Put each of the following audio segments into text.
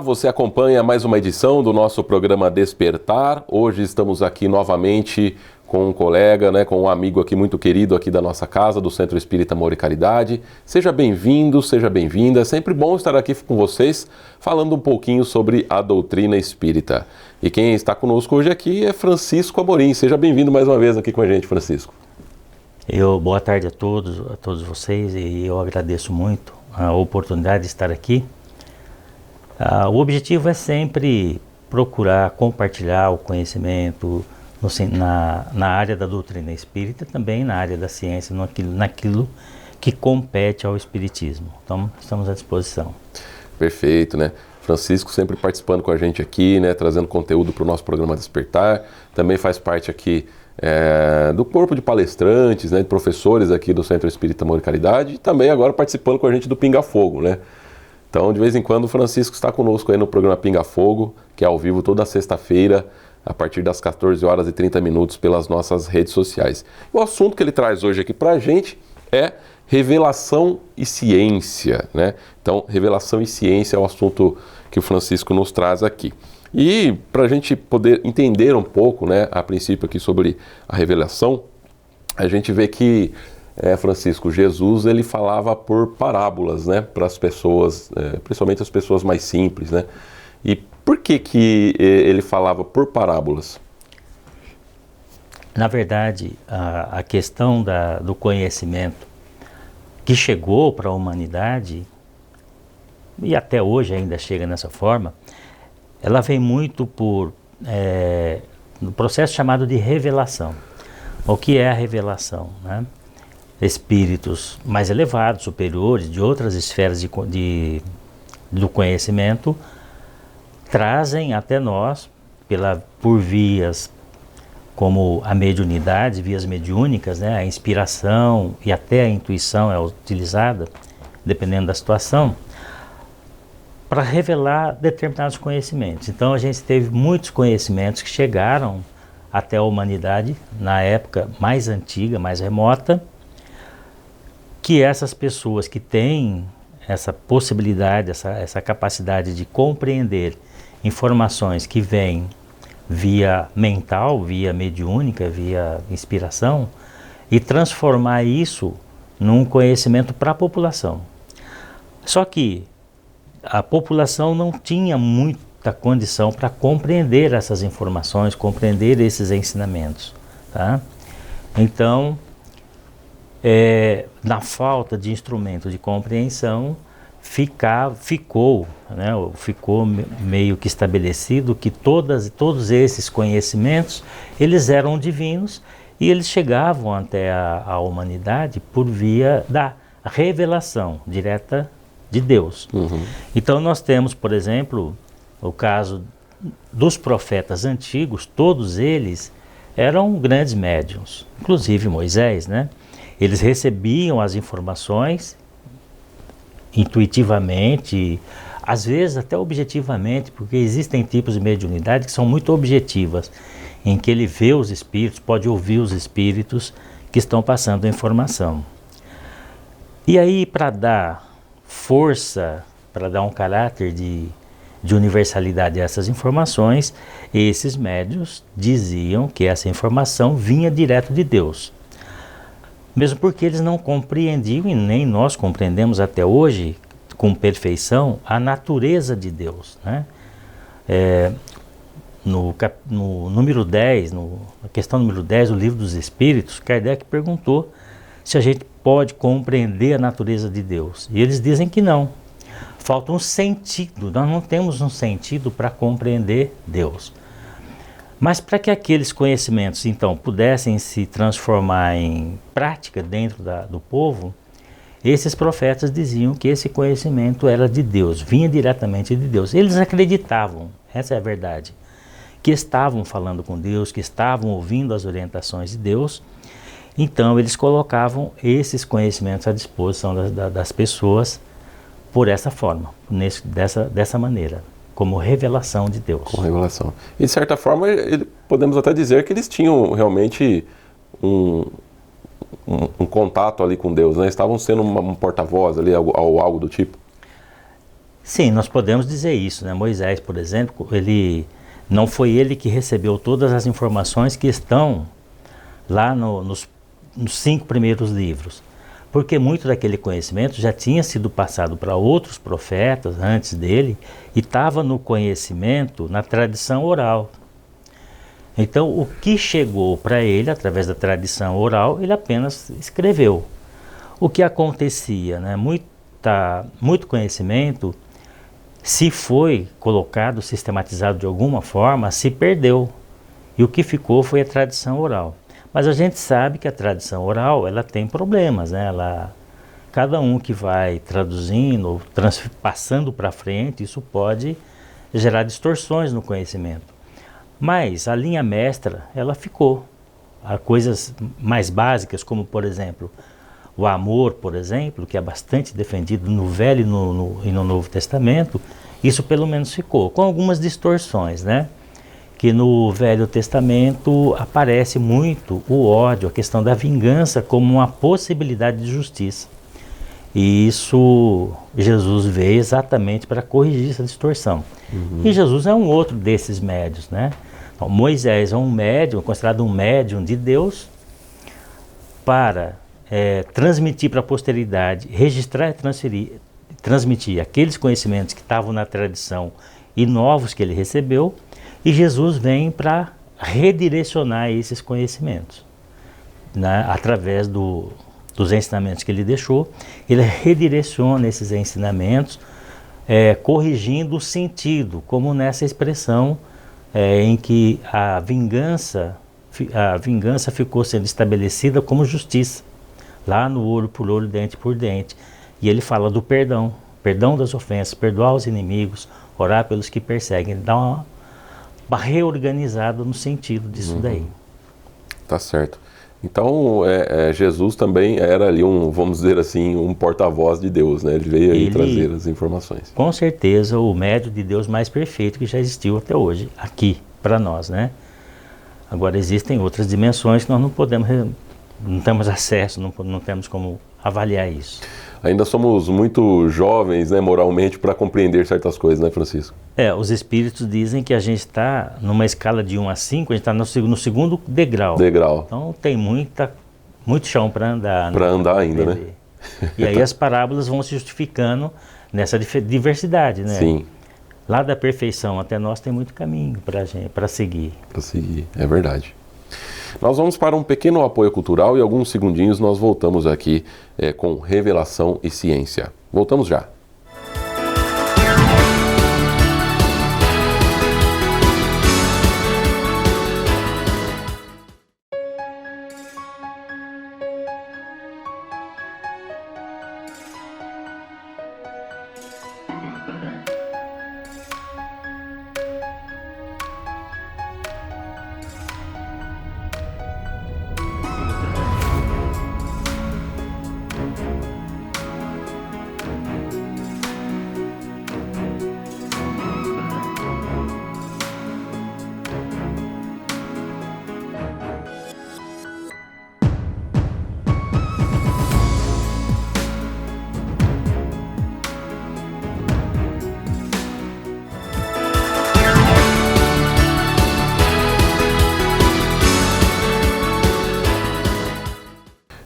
Olá, você acompanha mais uma edição do nosso programa Despertar. Hoje estamos aqui novamente com um colega, com um amigo aqui muito querido aqui da nossa casa, do Centro Espírita Amor e Caridade. Seja bem-vindo, seja bem-vinda. É sempre bom estar aqui com vocês, falando um pouquinho sobre a doutrina espírita. E quem está conosco hoje aqui é Francisco Amorim. Seja bem-vindo mais uma vez aqui com a gente, Francisco. Boa tarde a todos vocês, e eu agradeço muito a oportunidade de estar aqui. O objetivo é sempre procurar compartilhar o conhecimento na área da doutrina espírita, também na área da ciência, naquilo que compete ao espiritismo. Então, estamos à disposição. Perfeito, Francisco sempre participando com a gente aqui, trazendo conteúdo para o nosso programa Despertar. Também faz parte aqui do corpo de palestrantes, de professores aqui do Centro Espírita Amor e Caridade, e também agora participando com a gente do Pinga Fogo, Então, de vez em quando, o Francisco está conosco aí no programa Pinga Fogo, que é ao vivo toda sexta-feira, a partir das 14 horas e 30 minutos, pelas nossas redes sociais. O assunto que ele traz hoje aqui para a gente é revelação e ciência, Então, revelação e ciência é o assunto que o Francisco nos traz aqui. E para a gente poder entender um pouco, a princípio aqui sobre a revelação, a gente vê que Francisco, Jesus, ele falava por parábolas, para as pessoas, principalmente as pessoas mais simples, E por que ele falava por parábolas? Na verdade, a questão do conhecimento que chegou para a humanidade, e até hoje ainda chega dessa forma, ela vem muito no processo chamado de revelação. O que é a revelação, Espíritos mais elevados, superiores, de outras esferas do conhecimento, trazem até nós, por vias como a mediunidade, vias mediúnicas, a inspiração e até a intuição é utilizada, dependendo da situação, para revelar determinados conhecimentos. Então a gente teve muitos conhecimentos que chegaram até a humanidade na época mais antiga, mais remota, que essas pessoas que têm essa possibilidade, essa capacidade de compreender informações que vêm via mental, via mediúnica, via inspiração, e transformar isso num conhecimento para a população. Só que a população não tinha muita condição para compreender essas informações, compreender esses ensinamentos, Então, na falta de instrumento de compreensão, ficou meio que estabelecido que todos esses conhecimentos, eles eram divinos e eles chegavam até a humanidade por via da revelação direta de Deus. Uhum. Então nós temos, por exemplo, o caso dos profetas antigos, todos eles eram grandes médiuns, inclusive Moisés, Eles recebiam as informações intuitivamente, às vezes até objetivamente, porque existem tipos de mediunidade que são muito objetivas, em que ele vê os espíritos, pode ouvir os espíritos que estão passando a informação. E aí, para dar força, para dar um caráter de universalidade a essas informações, esses médiuns diziam que essa informação vinha direto de Deus. Mesmo porque eles não compreendiam, e nem nós compreendemos até hoje, com perfeição, a natureza de Deus. No número 10, na questão número 10 do Livro dos Espíritos, Kardec perguntou se a gente pode compreender a natureza de Deus. E eles dizem que não. Falta um sentido, nós não temos um sentido para compreender Deus. Mas para que aqueles conhecimentos, então, pudessem se transformar em prática dentro do povo, esses profetas diziam que esse conhecimento era de Deus, vinha diretamente de Deus. Eles acreditavam, essa é a verdade, que estavam falando com Deus, que estavam ouvindo as orientações de Deus. Então, eles colocavam esses conhecimentos à disposição das pessoas por essa forma, dessa maneira, como revelação de Deus. Com revelação. E, de certa forma, podemos até dizer que eles tinham realmente um contato ali com Deus, Estavam sendo um porta-voz ali, ou algo do tipo. Sim, nós podemos dizer isso, né? Moisés, por exemplo, não foi ele que recebeu todas as informações que estão lá nos 5 primeiros livros, porque muito daquele conhecimento já tinha sido passado para outros profetas antes dele e estava no conhecimento, na tradição oral. Então, o que chegou para ele através da tradição oral, ele apenas escreveu. O que acontecia, né? Muito conhecimento, se foi colocado, sistematizado de alguma forma, se perdeu. E o que ficou foi a tradição oral. Mas a gente sabe que a tradição oral, ela tem problemas, né? Cada um que vai traduzindo, passando para frente, isso pode gerar distorções no conhecimento. Mas a linha mestra, ela ficou. Há coisas mais básicas, como por exemplo, o amor, por exemplo, que é bastante defendido no Velho e no Novo Testamento, isso pelo menos ficou, com algumas distorções, né? Que no Velho Testamento aparece muito o ódio, a questão da vingança como uma possibilidade de justiça. E isso, Jesus veio exatamente para corrigir essa distorção. E Jesus é um outro desses médiuns, né? Então, Moisés é um médium, considerado um médium de Deus, para transmitir para a posteridade, registrar e transmitir aqueles conhecimentos que estavam na tradição e novos que ele recebeu, e Jesus vem para redirecionar esses conhecimentos, né? Através dos ensinamentos que ele deixou, ele redireciona esses ensinamentos, corrigindo o sentido, como nessa expressão em que a vingança ficou sendo estabelecida como justiça, lá no olho por olho, dente por dente. E ele fala do perdão das ofensas, perdoar os inimigos, orar pelos que perseguem. Ele dá uma reorganizada no sentido disso daí. Tá certo. Então, Jesus também era ali vamos dizer assim, um porta-voz de Deus, né? Ele veio aí trazer as informações. Com certeza, o médium de Deus mais perfeito que já existiu até hoje, aqui, para nós, né? Agora, existem outras dimensões que nós não temos acesso, não temos como avaliar isso. Ainda somos muito jovens, né, moralmente, para compreender certas coisas, né, Francisco? Os espíritos dizem que a gente está numa escala de 1 a 5, a gente está no segundo degrau. Então tem muito chão para andar. Para andar ainda, né? E aí as parábolas vão se justificando nessa diversidade, né? Sim. Lá da perfeição até nós tem muito caminho para seguir. Para seguir, é verdade. Nós vamos para um pequeno apoio cultural e alguns segundinhos nós voltamos aqui com Revelação e Ciência. Voltamos já.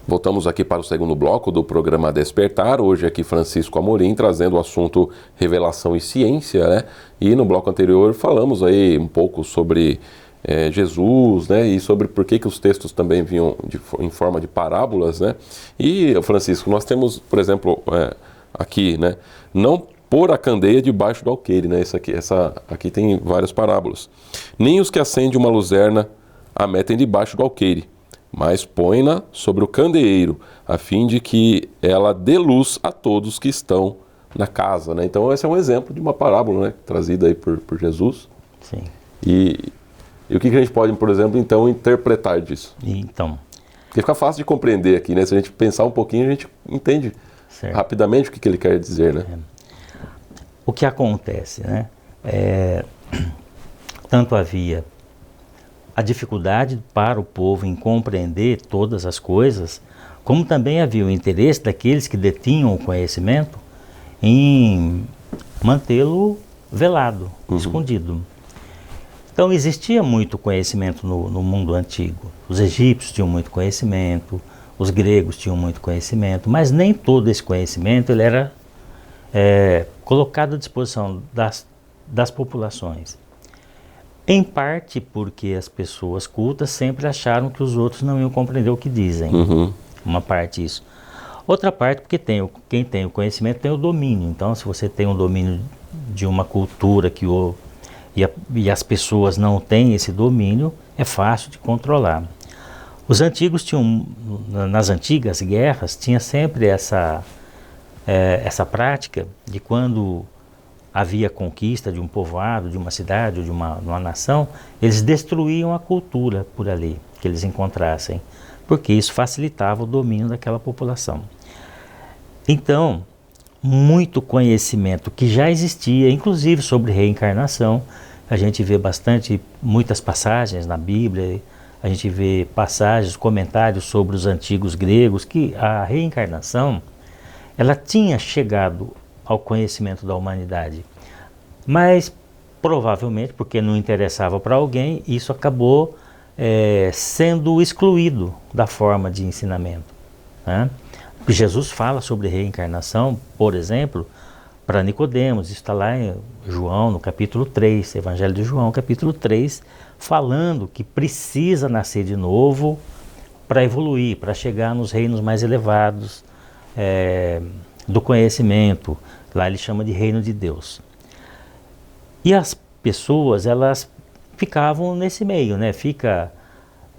Voltamos aqui para o segundo bloco do programa Despertar, hoje aqui Francisco Amorim trazendo o assunto Revelação e Ciência, né? E no bloco anterior falamos aí um pouco sobre Jesus, né? E sobre por que os textos também vinham em forma de parábolas, né? E, Francisco, nós temos, por exemplo, aqui, né? Não pôr a candeia debaixo do alqueire, né? Aqui tem várias parábolas. Nem os que acendem uma luzerna a metem debaixo do alqueire, mas põe-na sobre o candeeiro, a fim de que ela dê luz a todos que estão na casa, né? Então esse é um exemplo de uma parábola, né? Trazida aí por Jesus. Sim. E o que a gente pode, por exemplo, então, interpretar disso? Então. Porque fica fácil de compreender aqui, né? Se a gente pensar um pouquinho, a gente entende rapidamente o que ele quer dizer, né? O que acontece, né? Tanto havia a dificuldade para o povo em compreender todas as coisas, como também havia o interesse daqueles que detinham o conhecimento em mantê-lo velado, escondido. Então existia muito conhecimento no mundo antigo. Os egípcios tinham muito conhecimento, os gregos tinham muito conhecimento, mas nem todo esse conhecimento ele era colocado à disposição das populações. Em parte porque as pessoas cultas sempre acharam que os outros não iam compreender o que dizem. Uma parte isso. Outra parte porque quem tem o conhecimento tem o domínio. Então, se você tem um domínio de uma cultura e as pessoas não têm esse domínio, é fácil de controlar. Os antigos tinham, nas antigas guerras, tinha sempre essa prática de quando havia conquista de um povoado, de uma cidade ou de uma nação, eles destruíam a cultura por ali, que eles encontrassem, porque isso facilitava o domínio daquela população. Então, muito conhecimento que já existia, inclusive sobre reencarnação, a gente vê muitas passagens na Bíblia, a gente vê passagens, comentários sobre os antigos gregos, que a reencarnação, ela tinha chegado ao conhecimento da humanidade, mas provavelmente, porque não interessava para alguém, isso acabou sendo excluído da forma de ensinamento, né? Jesus fala sobre reencarnação, por exemplo, para Nicodemos, isso está lá em João, no capítulo 3, Evangelho de João, capítulo 3, falando que precisa nascer de novo para evoluir, para chegar nos reinos mais elevados do conhecimento. Lá ele chama de reino de Deus. E as pessoas, elas ficavam nesse meio, né? Fica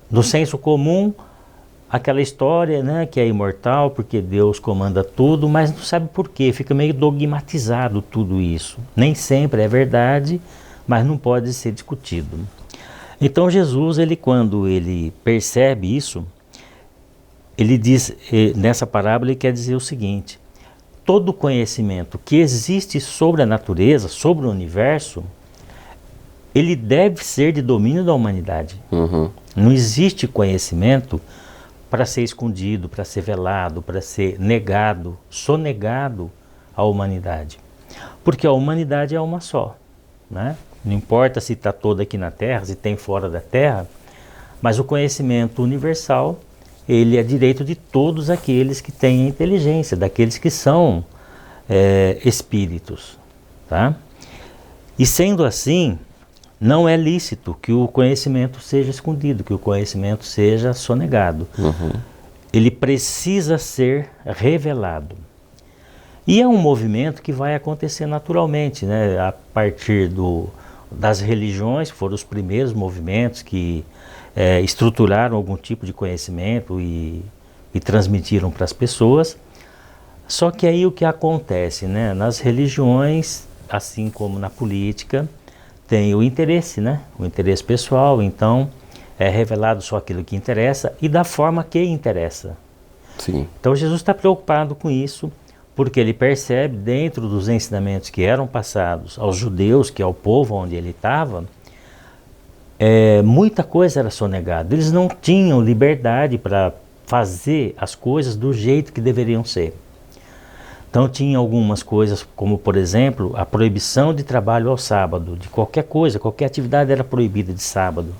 no senso comum aquela história, né, que é imortal porque Deus comanda tudo, mas não sabe por quê, fica meio dogmatizado tudo isso. Nem sempre é verdade, mas não pode ser discutido. Então Jesus, quando ele percebe isso, ele diz, nessa parábola ele quer dizer o seguinte: todo conhecimento que existe sobre a natureza, sobre o universo, ele deve ser de domínio da humanidade. Não existe conhecimento para ser escondido, para ser velado, para ser negado, sonegado à humanidade. Porque a humanidade é uma só, né? Não importa se está toda aqui na Terra, se tem fora da Terra, mas o conhecimento universal, ele é direito de todos aqueles que têm a inteligência, daqueles que são espíritos, tá? E sendo assim, não é lícito que o conhecimento seja escondido, que o conhecimento seja sonegado. Ele precisa ser revelado. E é um movimento que vai acontecer naturalmente, né? A partir das religiões, que foram os primeiros movimentos que estruturaram algum tipo de conhecimento e transmitiram para as pessoas. Só que aí o que acontece, né? Nas religiões, assim como na política, tem o interesse, né? O interesse pessoal, então é revelado só aquilo que interessa e da forma que interessa. Sim. Então Jesus está preocupado com isso, porque ele percebe dentro dos ensinamentos que eram passados aos judeus, que é o povo onde ele estava, muita coisa era sonegada. Eles não tinham liberdade para fazer as coisas do jeito que deveriam ser. Então tinha algumas coisas, como por exemplo, a proibição de trabalho ao sábado, de qualquer coisa, qualquer atividade era proibida de sábado.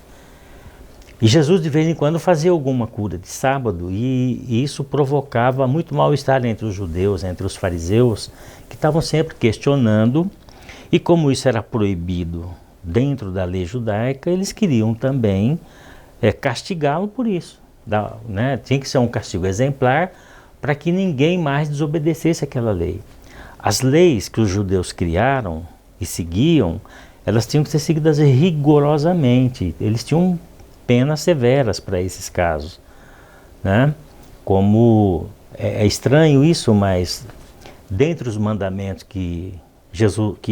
E Jesus de vez em quando fazia alguma cura de sábado e isso provocava muito mal-estar entre os judeus, entre os fariseus, que estavam sempre questionando, e como isso era proibido dentro da lei judaica, eles queriam também castigá-lo por isso, né? Tinha que ser um castigo exemplar, para que ninguém mais desobedecesse aquela lei. As leis que os judeus criaram e seguiam, elas tinham que ser seguidas rigorosamente. Eles tinham penas severas para esses casos, né? Como é estranho isso, mas dentre os mandamentos que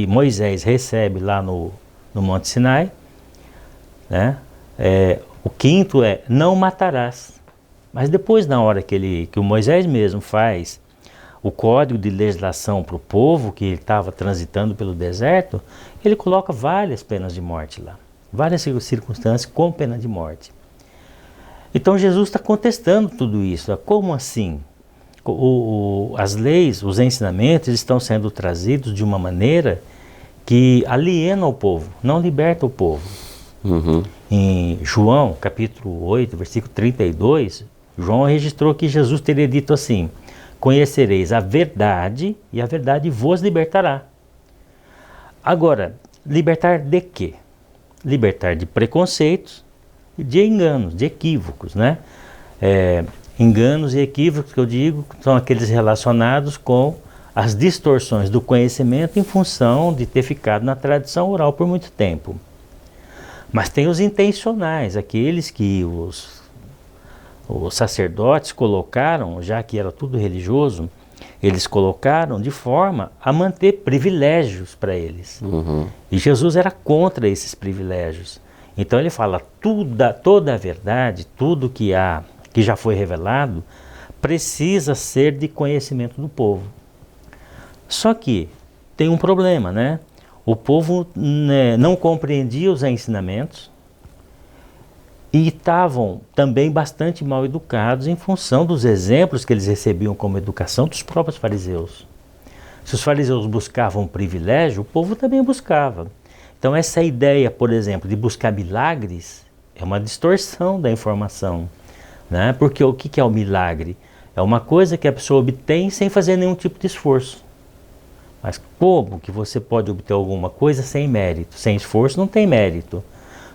Moisés recebe lá no Monte Sinai, né? O quinto é: não matarás. Mas depois, na hora que o Moisés mesmo faz o código de legislação para o povo que estava transitando pelo deserto, ele coloca várias penas de morte lá. Várias circunstâncias com pena de morte. Então Jesus está contestando tudo isso. Como assim? as leis, os ensinamentos estão sendo trazidos de uma maneira que aliena o povo, não liberta o povo. Uhum. Em João, capítulo 8, versículo 32, João registrou que Jesus teria dito assim: conhecereis a verdade e a verdade vos libertará. Agora, libertar de quê? Libertar de preconceitos, de enganos, de equívocos, né? Enganos e equívocos que eu digo são aqueles relacionados com as distorções do conhecimento em função de ter ficado na tradição oral por muito tempo. Mas tem os intencionais, aqueles que os sacerdotes colocaram, já que era tudo religioso, eles colocaram de forma a manter privilégios para eles. Uhum. E Jesus era contra esses privilégios. Então ele fala, toda a verdade, tudo que já foi revelado, precisa ser de conhecimento do povo. Só que tem um problema, né? O povo não compreendia os ensinamentos e estavam também bastante mal educados em função dos exemplos que eles recebiam como educação dos próprios fariseus. Se os fariseus buscavam privilégio, o povo também buscava. Então essa ideia, por exemplo, de buscar milagres é uma distorção da informação, né? Porque o que é o milagre? É uma coisa que a pessoa obtém sem fazer nenhum tipo de esforço. Mas como que você pode obter alguma coisa sem mérito? Sem esforço não tem mérito.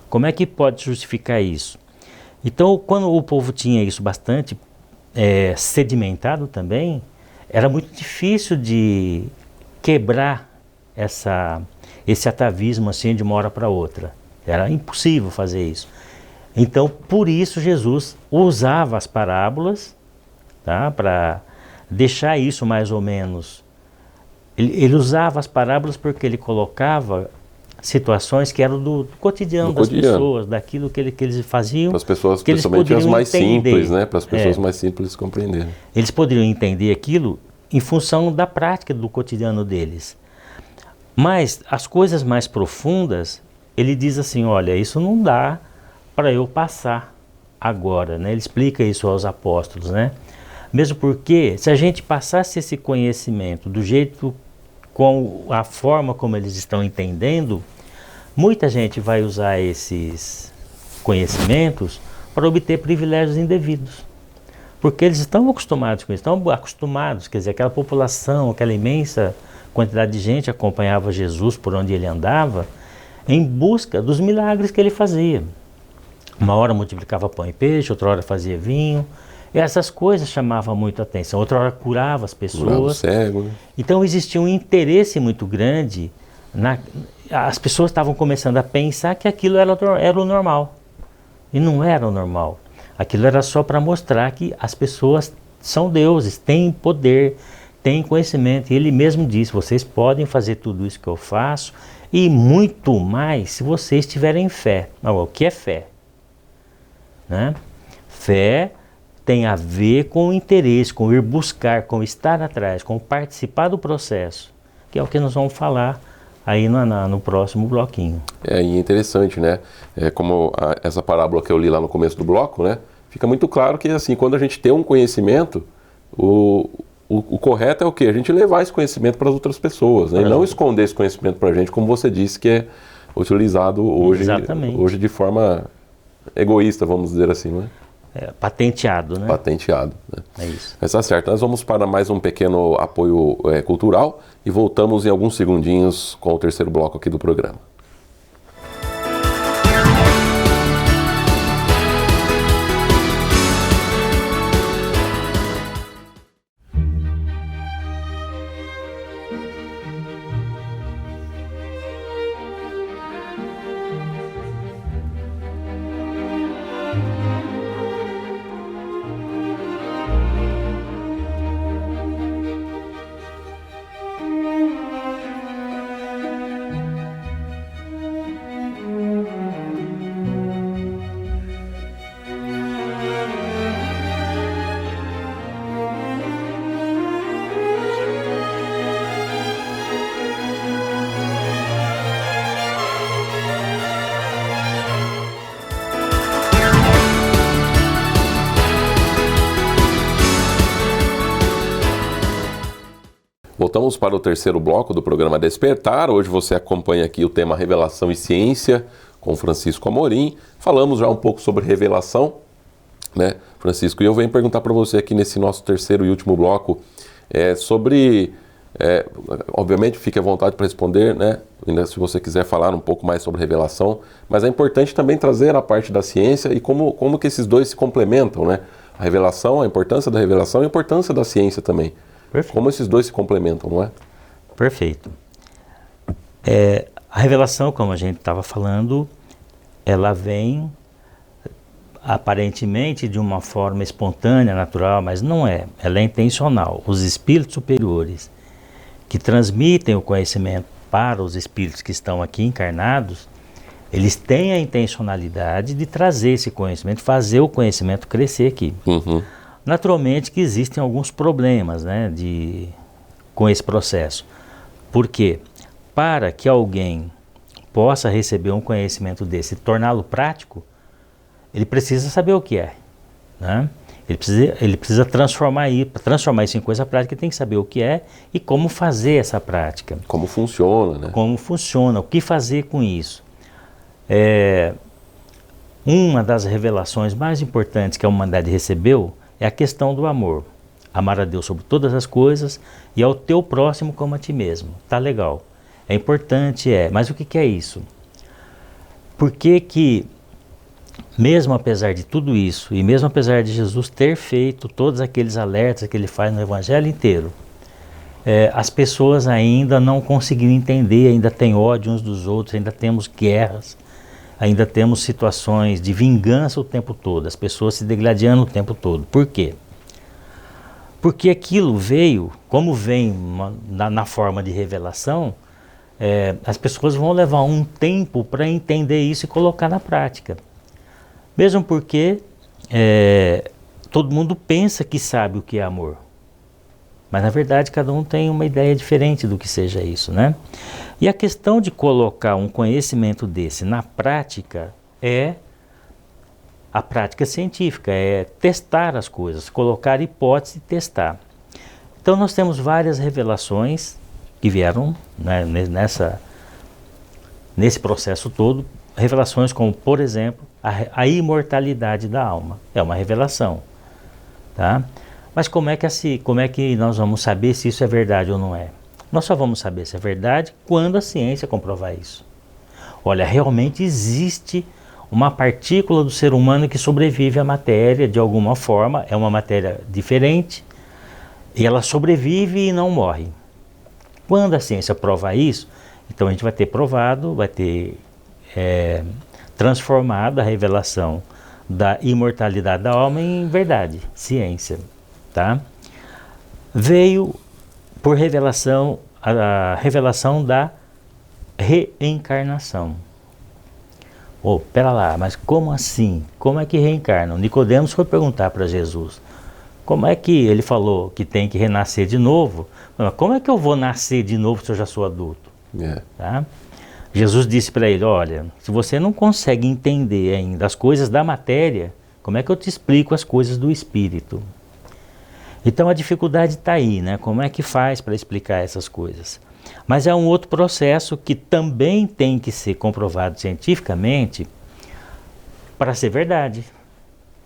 Como é que pode justificar isso? Então, quando o povo tinha isso bastante sedimentado também, era muito difícil de quebrar esse atavismo assim de uma hora para outra. Era impossível fazer isso. Então, por isso Jesus usava as parábolas, tá, para deixar isso mais ou menos. Ele usava as parábolas porque ele colocava situações que eram do cotidiano das pessoas, daquilo que eles faziam. Para as pessoas, que principalmente as mais entender. Simples, né? Para as pessoas mais simples compreenderem. Eles poderiam entender aquilo em função da prática do cotidiano deles. Mas as coisas mais profundas, ele diz assim, olha, isso não dá para eu passar agora, né? Ele explica isso aos apóstolos, né? Mesmo porque, se a gente passasse esse conhecimento do jeito, com a forma como eles estão entendendo, muita gente vai usar esses conhecimentos para obter privilégios indevidos. Porque eles estão acostumados com isso, quer dizer, aquela população, aquela imensa quantidade de gente acompanhava Jesus por onde ele andava, em busca dos milagres que ele fazia. Uma hora multiplicava pão e peixe, outra hora fazia vinho. E essas coisas chamavam muito a atenção. Outra hora curava as pessoas. Curava o cego, né? Então existia um interesse muito grande. As pessoas estavam começando a pensar que aquilo era o normal. E não era o normal. Aquilo era só para mostrar que as pessoas são deuses, têm poder, têm conhecimento. E ele mesmo disse, vocês podem fazer tudo isso que eu faço e muito mais se vocês tiverem fé. O que é fé? Né? Fé tem a ver com o interesse, com ir buscar, com estar atrás, com participar do processo, que é o que nós vamos falar aí no próximo bloquinho. E é interessante, né? Como essa parábola que eu li lá no começo do bloco, né? Fica muito claro que, assim, quando a gente tem um conhecimento, o correto é o quê? A gente levar esse conhecimento para as outras pessoas, né? E não esconder esse conhecimento para a gente, como você disse, que é utilizado hoje de forma egoísta, vamos dizer assim, não é? Patenteado, né? Patenteado. Né? É isso. Mas tá certo. Nós vamos para mais um pequeno apoio cultural e voltamos em alguns segundinhos com o terceiro bloco aqui do programa. Voltamos para o terceiro bloco do programa Despertar. Hoje você acompanha aqui o tema Revelação e Ciência com Francisco Amorim. Falamos já um pouco sobre revelação, né, Francisco? E eu venho perguntar para você aqui nesse nosso terceiro e último bloco sobre... obviamente, fique à vontade para responder, né? Ainda se você quiser falar um pouco mais sobre revelação, mas é importante também trazer a parte da ciência e como que esses dois se complementam, né? A revelação, a importância da revelação e a importância da ciência também. Perfeito. Como esses dois se complementam, não é? Perfeito. A revelação, como a gente estava falando, ela vem aparentemente de uma forma espontânea, natural, mas não é. Ela é intencional. Os espíritos superiores que transmitem o conhecimento para os espíritos que estão aqui encarnados, eles têm a intencionalidade de trazer esse conhecimento, fazer o conhecimento crescer aqui. Uhum. Naturalmente que existem alguns problemas, né, com esse processo. Por quê? Para que alguém possa receber um conhecimento desse e torná-lo prático, ele precisa saber o que é, né? Ele precisa transformar isso em coisa prática, ele tem que saber o que é e como fazer essa prática. Como funciona, né? Como funciona, o que fazer com isso. Uma das revelações mais importantes que a humanidade recebeu é a questão do amor. Amar a Deus sobre todas as coisas e ao teu próximo como a ti mesmo. Tá legal. É importante, mas o que é isso? Por que mesmo apesar de tudo isso, e mesmo apesar de Jesus ter feito todos aqueles alertas que ele faz no Evangelho inteiro, as pessoas ainda não conseguiram entender, ainda tem ódio uns dos outros, ainda temos guerras, ainda temos situações de vingança o tempo todo, as pessoas se degladiando o tempo todo. Por quê? Porque aquilo veio, como vem na forma de revelação, as pessoas vão levar um tempo para entender isso e colocar na prática. Mesmo porque todo mundo pensa que sabe o que é amor. Mas na verdade cada um tem uma ideia diferente do que seja isso, né? E a questão de colocar um conhecimento desse na prática é a prática científica, é testar as coisas, colocar hipótese e testar. Então nós temos várias revelações que vieram, né, nesse processo todo, revelações como, por exemplo, a imortalidade da alma. É uma revelação, tá? Mas como é que nós vamos saber se isso é verdade ou não é? Nós só vamos saber se é verdade quando a ciência comprovar isso. Olha, realmente existe uma partícula do ser humano que sobrevive à matéria de alguma forma, é uma matéria diferente, e ela sobrevive e não morre. Quando a ciência provar isso, então a gente vai ter provado, vai ter transformado a revelação da imortalidade da alma em verdade, ciência, tá? Veio por revelação a revelação da reencarnação. Pera lá, mas como assim? Como é que reencarnam? Nicodemos foi perguntar para Jesus, como é que ele falou que tem que renascer de novo? Como é que eu vou nascer de novo se eu já sou adulto? Tá? Jesus disse para ele, olha, se você não consegue entender ainda as coisas da matéria, como é que eu te explico as coisas do espírito? Então a dificuldade está aí, né? Como é que faz para explicar essas coisas? Mas é um outro processo que também tem que ser comprovado cientificamente para ser verdade.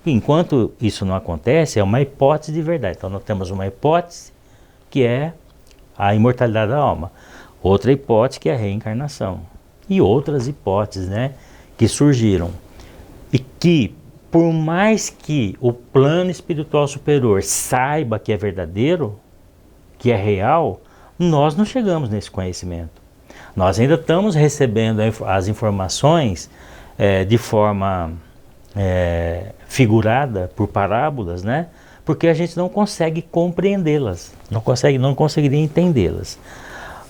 Enquanto isso não acontece, é uma hipótese de verdade. Então nós temos uma hipótese que é a imortalidade da alma. Outra hipótese que é a reencarnação. E outras hipóteses, né, que surgiram. E que, por mais que o plano espiritual superior saiba que é verdadeiro, que é real, nós não chegamos nesse conhecimento. Nós ainda estamos recebendo as informações de forma figurada, por parábolas, né? Porque a gente não consegue compreendê-las, não conseguiria entendê-las.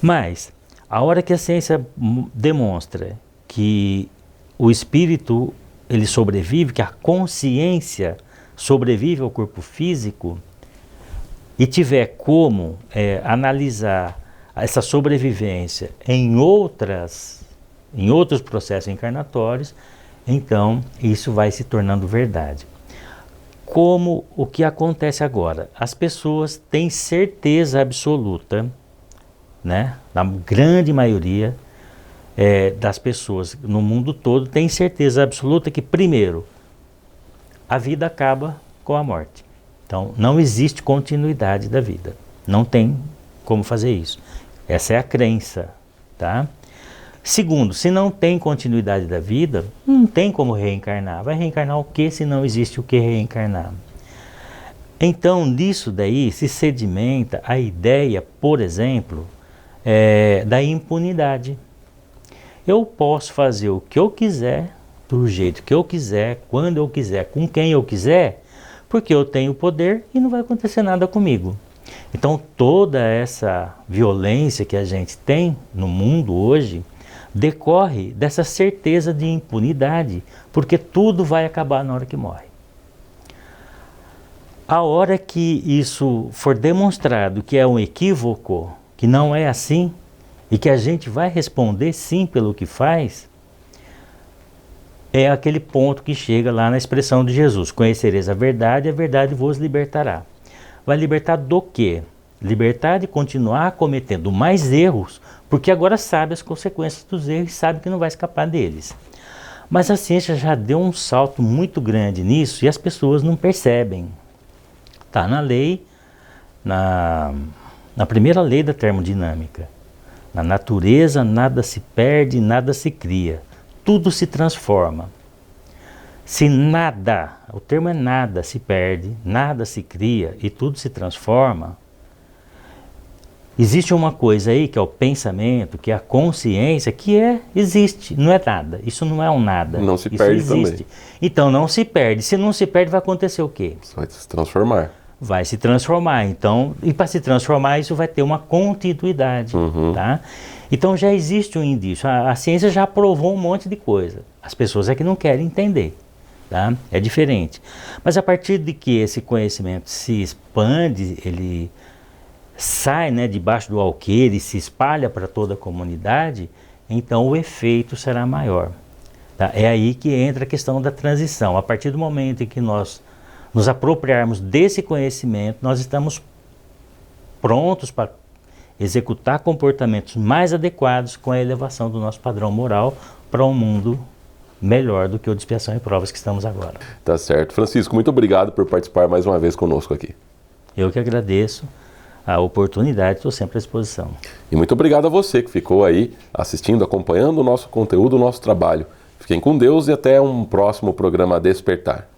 Mas, a hora que a ciência demonstra que o espírito ele sobrevive, que a consciência sobrevive ao corpo físico, e tiver como analisar essa sobrevivência em outros processos encarnatórios, então isso vai se tornando verdade. Como o que acontece agora? As pessoas têm certeza absoluta né, na grande maioria das pessoas no mundo todo, tem certeza absoluta que, primeiro, a vida acaba com a morte. Então, não existe continuidade da vida. Não tem como fazer isso. Essa é a crença, tá? Segundo, se não tem continuidade da vida, não tem como reencarnar. Vai reencarnar o quê se não existe o que reencarnar? Então, nisso daí se sedimenta a ideia, por exemplo, da impunidade. Eu posso fazer o que eu quiser, do jeito que eu quiser, quando eu quiser, com quem eu quiser, porque eu tenho poder e não vai acontecer nada comigo. Então, toda essa violência que a gente tem no mundo hoje decorre dessa certeza de impunidade, porque tudo vai acabar na hora que morre. A hora que isso for demonstrado que é um equívoco, que não é assim, e que a gente vai responder sim pelo que faz, é aquele ponto que chega lá na expressão de Jesus: conhecereis a verdade vos libertará. Vai libertar do quê? Libertar de continuar cometendo mais erros, porque agora sabe as consequências dos erros e sabe que não vai escapar deles. Mas a ciência já deu um salto muito grande nisso e as pessoas não percebem. Está na lei, na primeira lei da termodinâmica. Na natureza nada se perde, nada se cria. Tudo se transforma. Se nada, o termo é nada, se perde, nada se cria e tudo se transforma, existe uma coisa aí que é o pensamento, que é a consciência, que existe, não é nada. Isso não é um nada. Não se isso perde existe. também. Então não se perde. Se não se perde, vai acontecer o quê? Isso vai se transformar. Vai se transformar. Então, e para se transformar, isso vai ter uma continuidade. Tá? Então já existe um indício. A ciência já provou um monte de coisa. As pessoas é que não querem entender. Tá? É diferente. Mas a partir de que esse conhecimento se expande, ele sai, né, debaixo do alqueire e se espalha para toda a comunidade, então o efeito será maior. Tá? É aí que entra a questão da transição. A partir do momento em que nós nos apropriarmos desse conhecimento, nós estamos prontos para executar comportamentos mais adequados com a elevação do nosso padrão moral para um mundo melhor do que o de expiação e provas que estamos agora. Tá certo. Francisco, muito obrigado por participar mais uma vez conosco aqui. Eu que agradeço a oportunidade, estou sempre à disposição. E muito obrigado a você que ficou aí assistindo, acompanhando o nosso conteúdo, o nosso trabalho. Fiquem com Deus e até um próximo programa Despertar.